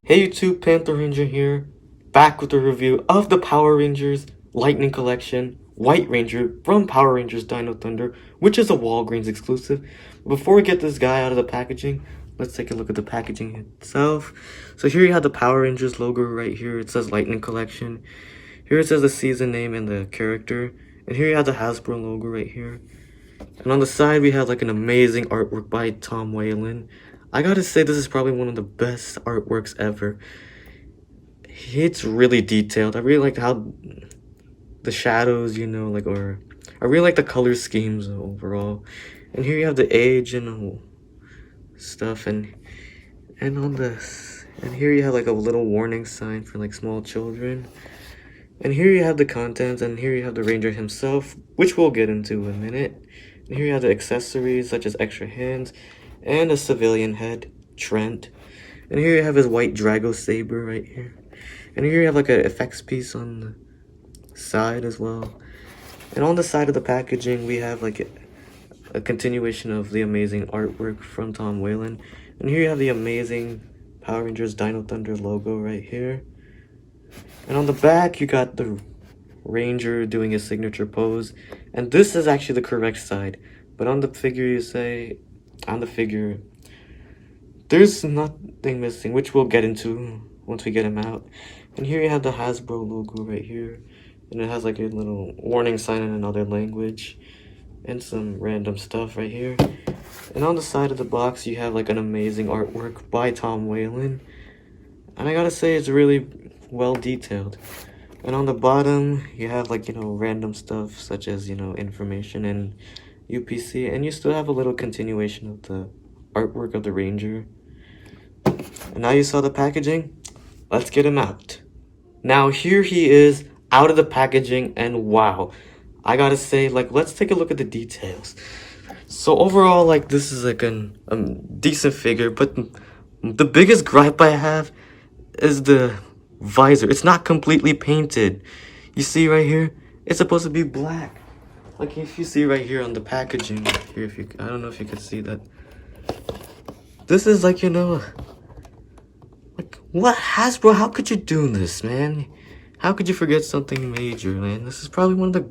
Hey YouTube, Panther Ranger here, back with a review of the Power Rangers Lightning Collection White Ranger from Power Rangers Dino Thunder, which is a Walgreens exclusive. Before we get this guy out of the packaging, let's take a look at the packaging itself. So here you have the Power Rangers logo right here. It says Lightning Collection. Here it says the season name and the character. And here you have the Hasbro logo right here. And on the side we have like an amazing artwork by Tom Whalen. I gotta say, this is probably one of the best artworks ever. It's really detailed. I really like how the shadows, or I really like the color schemes overall. And here you have the age and stuff, and on this, and here you have like a little warning sign for like small children. And here you have the contents, and here you have the Ranger himself, which we'll get into in a minute. And here you have the accessories such as extra hands and a civilian head, Trent. And here you have his white Drago saber right here. And here you have like an effects piece on the side as well. And on the side of the packaging we have like a continuation of the amazing artwork from Tom Whalen. And here you have the amazing Power Rangers Dino Thunder logo right here. And on the back you got the Ranger doing his signature pose. And this is actually the correct side. But on the figure there's nothing missing, which we'll get into once we get him out. And here you have the Hasbro logo right here, and it has like a little warning sign in another language and some random stuff right here. And on the side of the box you have like an amazing artwork by Tom Whalen, and I gotta say it's really well detailed. And on the bottom you have like random stuff such as information and UPC, and you still have a little continuation of the artwork of the Ranger. And now you saw the packaging, let's get him out. Now here he is out of the packaging, and wow, I gotta say, like, let's take a look at the details. So overall, like, this is like a decent figure, but the biggest gripe I have is the visor. It's not completely painted. You see right here, it's supposed to be black. Like if you see right here on the packaging here, I don't know if you can see that. This is like, like, what, Hasbro, how could you do this, man? How could you forget something major, man? This is probably one of the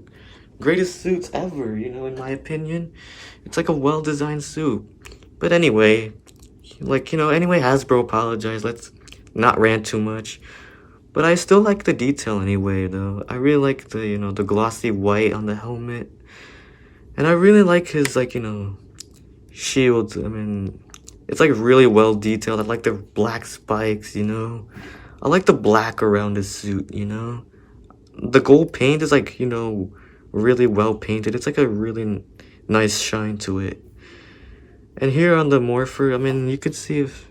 greatest suits ever, in my opinion. It's like a well-designed suit. But anyway, anyway, Hasbro apologized. Let's not rant too much. But I still like the detail anyway, though. I really like the, the glossy white on the helmet. And I really like his, like, shields. I mean, it's, like, really well detailed. I like the black spikes, I like the black around his suit, The gold paint is, like, really well painted. It's, like, a really nice shine to it. And here on the Morpher, I mean, you could see if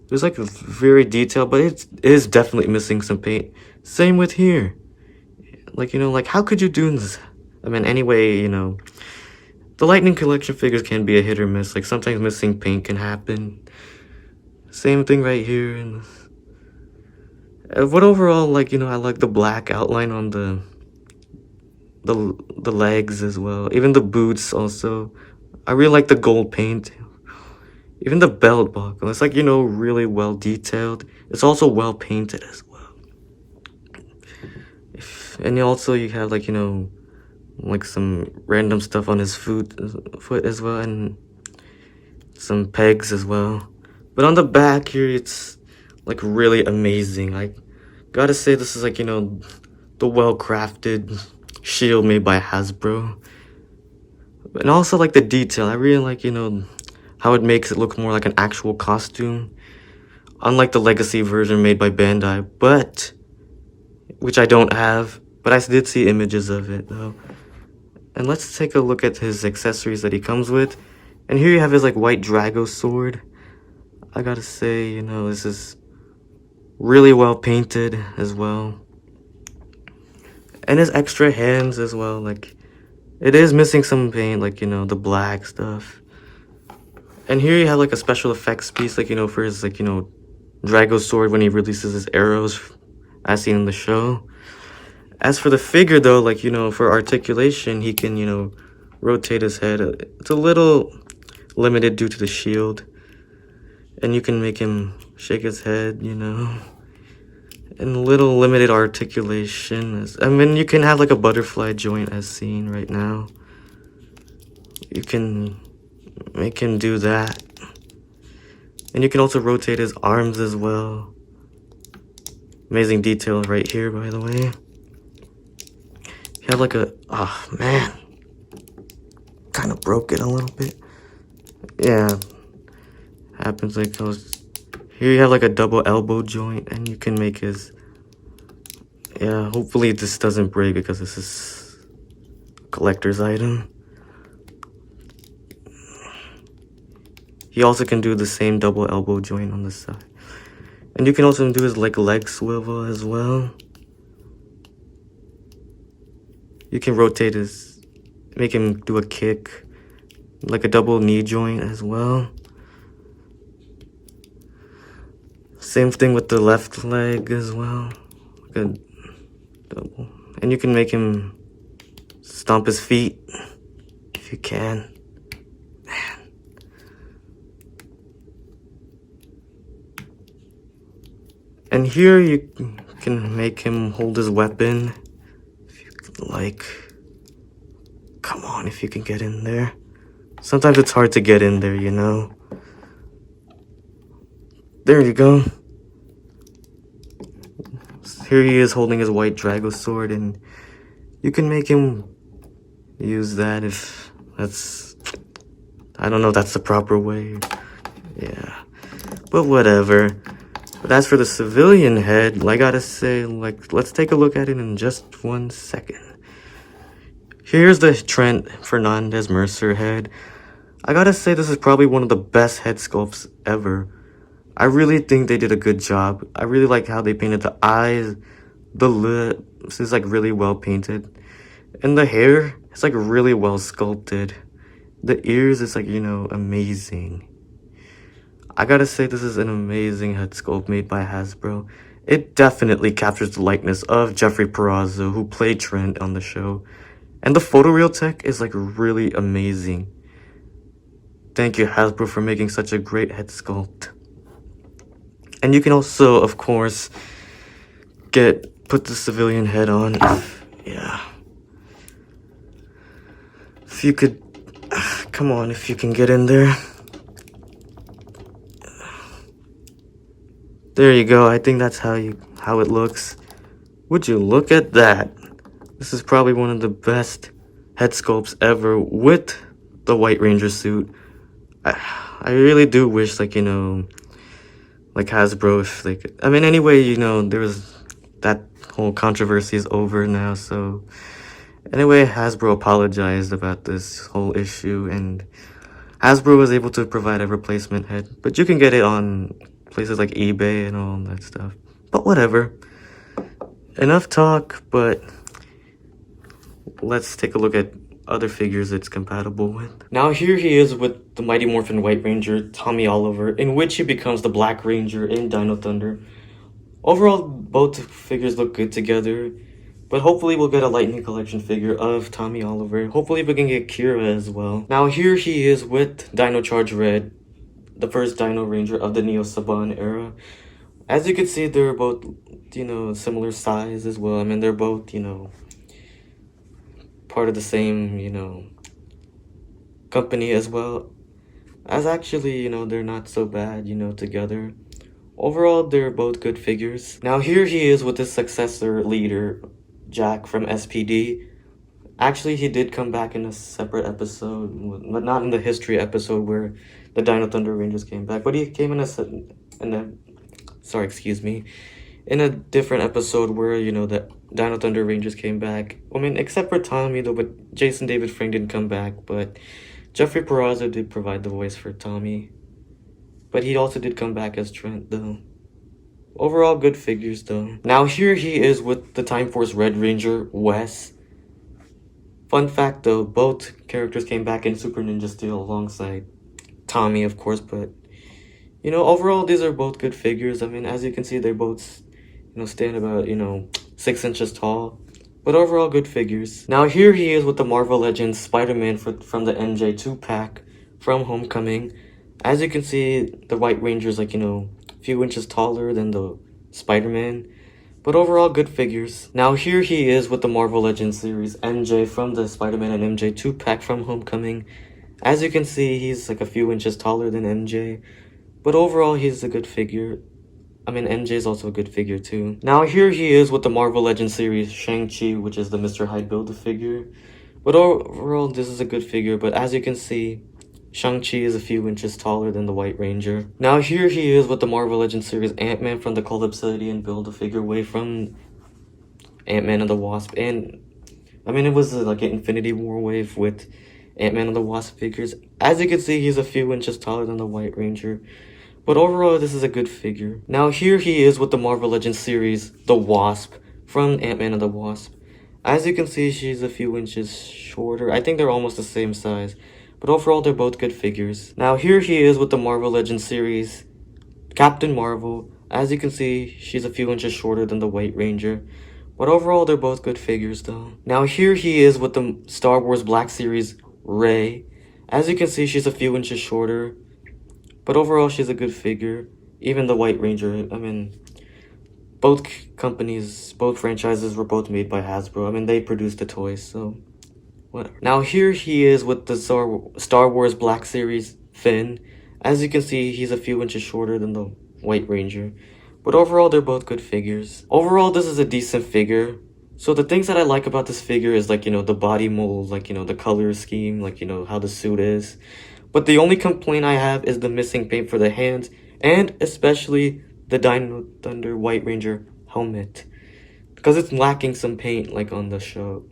there's like very detailed, but it is definitely missing some paint. Same with here. Like, like, how could you do this? I mean, anyway, the Lightning Collection figures can be a hit or miss. Like, sometimes missing paint can happen. Same thing right here. And but overall, like, I like the black outline on the legs as well. Even the boots also. I really like the gold paint. Even the belt buckle, it's like, really well detailed. It's also well painted as well. And also you have like, like some random stuff on his foot as well, and some pegs as well. But on the back here, it's like really amazing. I gotta say, this is like, the well-crafted shield made by Hasbro. And also like the detail, I really like, how it makes it look more like an actual costume, unlike the Legacy version made by Bandai, which I don't have, but I did see images of it though. And let's take a look at his accessories that he comes with. And here you have his like white Drago sword. I gotta say, this is really well painted as well. And his extra hands as well, like, it is missing some paint, like, the black stuff. And here you have like a special effects piece, like, for his, like, Drago sword when he releases his arrows, as seen in the show. As for the figure though, like, for articulation, he can, rotate his head. It's a little limited due to the shield. And you can make him shake his head, And little limited articulation. I mean, you can have like a butterfly joint as seen right now. You can make him do that. And you can also rotate his arms as well. Amazing detail right here, by the way. You have like a, oh man, kind of broke it a little bit. Yeah, happens like those. Here you have like a double elbow joint, and you can make his, yeah, hopefully this doesn't break because this is a collector's item. He also can do the same double elbow joint on the side. And you can also do his like leg swivel as well. You can rotate his, make him do a kick, like a double knee joint as well. Same thing with the left leg as well. Like a double. And you can make him stomp his feet if you can. Man. And here you can make him hold his weapon if you like. Come on, if you can get in there. Sometimes it's hard to get in there, you know. There you go. Here he is holding his white Drago sword, and you can make him use that if that's, I don't know if that's the proper way. Yeah, but whatever. But as for the civilian head, I gotta say, like, let's take a look at it in just 1 second. Here's the Trent Fernandez Mercer head. I gotta say, this is probably one of the best head sculpts ever. I really think they did a good job. I really like how they painted the eyes, the lips is like really well painted. And the hair is like really well sculpted. The ears is like, you know, amazing. I gotta say, this is an amazing head sculpt made by Hasbro. It definitely captures the likeness of Jeffrey Perazzo, who played Trent on the show. And the photoreal tech is like really amazing. Thank you, Hasbro, for making such a great head sculpt. And you can also, of course, put the civilian head on. Yeah. If you could, come on, if you can get in there. There you go. I think that's how it looks. Would you look at that? This is probably one of the best head sculpts ever with the White Ranger suit. I really do wish, like, you know, like Hasbro, if they could. I mean, anyway, you know, there was that whole controversy is over now, so anyway, Hasbro apologized about this whole issue, and Hasbro was able to provide a replacement head, but you can get it on places like eBay and all that stuff. But whatever. Enough talk, but let's take a look at other figures it's compatible with. Now here he is with the Mighty Morphin White Ranger, Tommy Oliver, in which he becomes the Black Ranger in Dino Thunder. Overall, both figures look good together, but hopefully we'll get a Lightning Collection figure of Tommy Oliver. Hopefully we can get Kira as well. Now here he is with Dino Charge Red, the first Dino Ranger of the Neo Saban era. As you can see, they're both, you know, similar size as well. I mean, they're both, you know, part of the same, you know, company as well. As actually, you know, they're not so bad, you know, together. Overall, they're both good figures. Now here he is with his successor leader, Jack from SPD. Actually, he did come back in a separate episode, but not in the history episode where the Dino Thunder Rangers came back. But he came in in a different episode where, you know, the Dino Thunder Rangers came back. I mean, except for Tommy, though, but Jason David Frank didn't come back. But Jeffrey Perazzo did provide the voice for Tommy. But he also did come back as Trent, though. Overall, good figures, though. Now here he is with the Time Force Red Ranger, Wes. Fun fact, though, both characters came back in Super Ninja Steel alongside Tommy, of course, but, you know, overall, these are both good figures. I mean, as you can see, they both, you know, stand about, you know, 6 inches tall. But overall, good figures. Now here he is with the Marvel Legends Spider-Man from the MJ2 pack from Homecoming. As you can see, the White Ranger is, like, you know, a few inches taller than the Spider-Man. But overall, good figures. Now here he is with the Marvel Legends series, MJ from the Spider-Man and MJ 2-pack from Homecoming. As you can see, he's like a few inches taller than MJ. But overall, he's a good figure. I mean, MJ is also a good figure too. Now here he is with the Marvel Legends series, Shang-Chi, which is the Mr. Hyde Build-A-Figure. But overall, this is a good figure, but as you can see, Shang-Chi is a few inches taller than the White Ranger. Now here he is with the Marvel Legends series, Ant-Man from the Cult Obsidian Build-A-Figure way from Ant-Man and the Wasp. And, I mean, it was like an Infinity War wave with Ant-Man and the Wasp figures. As you can see, he's a few inches taller than the White Ranger. But overall, this is a good figure. Now here he is with the Marvel Legends series, the Wasp from Ant-Man and the Wasp. As you can see, she's a few inches shorter. I think they're almost the same size. But overall, they're both good figures. Now here he is with the Marvel Legends series, Captain Marvel. As you can see, she's a few inches shorter than the White Ranger. But overall, they're both good figures though. Now here he is with the Star Wars Black series, Rey. As you can see, she's a few inches shorter. But overall, she's a good figure. Even the White Ranger, I mean, both companies, both franchises were both made by Hasbro. I mean, they produced the toys, so whatever. Now here he is with the Star Wars Black series, Finn. As you can see, he's a few inches shorter than the White Ranger. But overall, they're both good figures. Overall, this is a decent figure. So the things that I like about this figure is like, the body mold, like, the color scheme, like, how the suit is. But the only complaint I have is the missing paint for the hands, and especially the Dino Thunder White Ranger helmet. Because it's lacking some paint, like, on the show.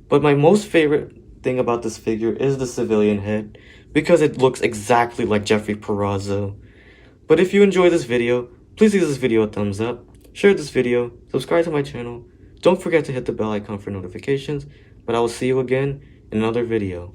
But my most favorite thing about this figure is the civilian head, because it looks exactly like Jeffrey Perazzo. But if you enjoy this video, please give this video a thumbs up, share this video, subscribe to my channel, don't forget to hit the bell icon for notifications, but I will see you again in another video.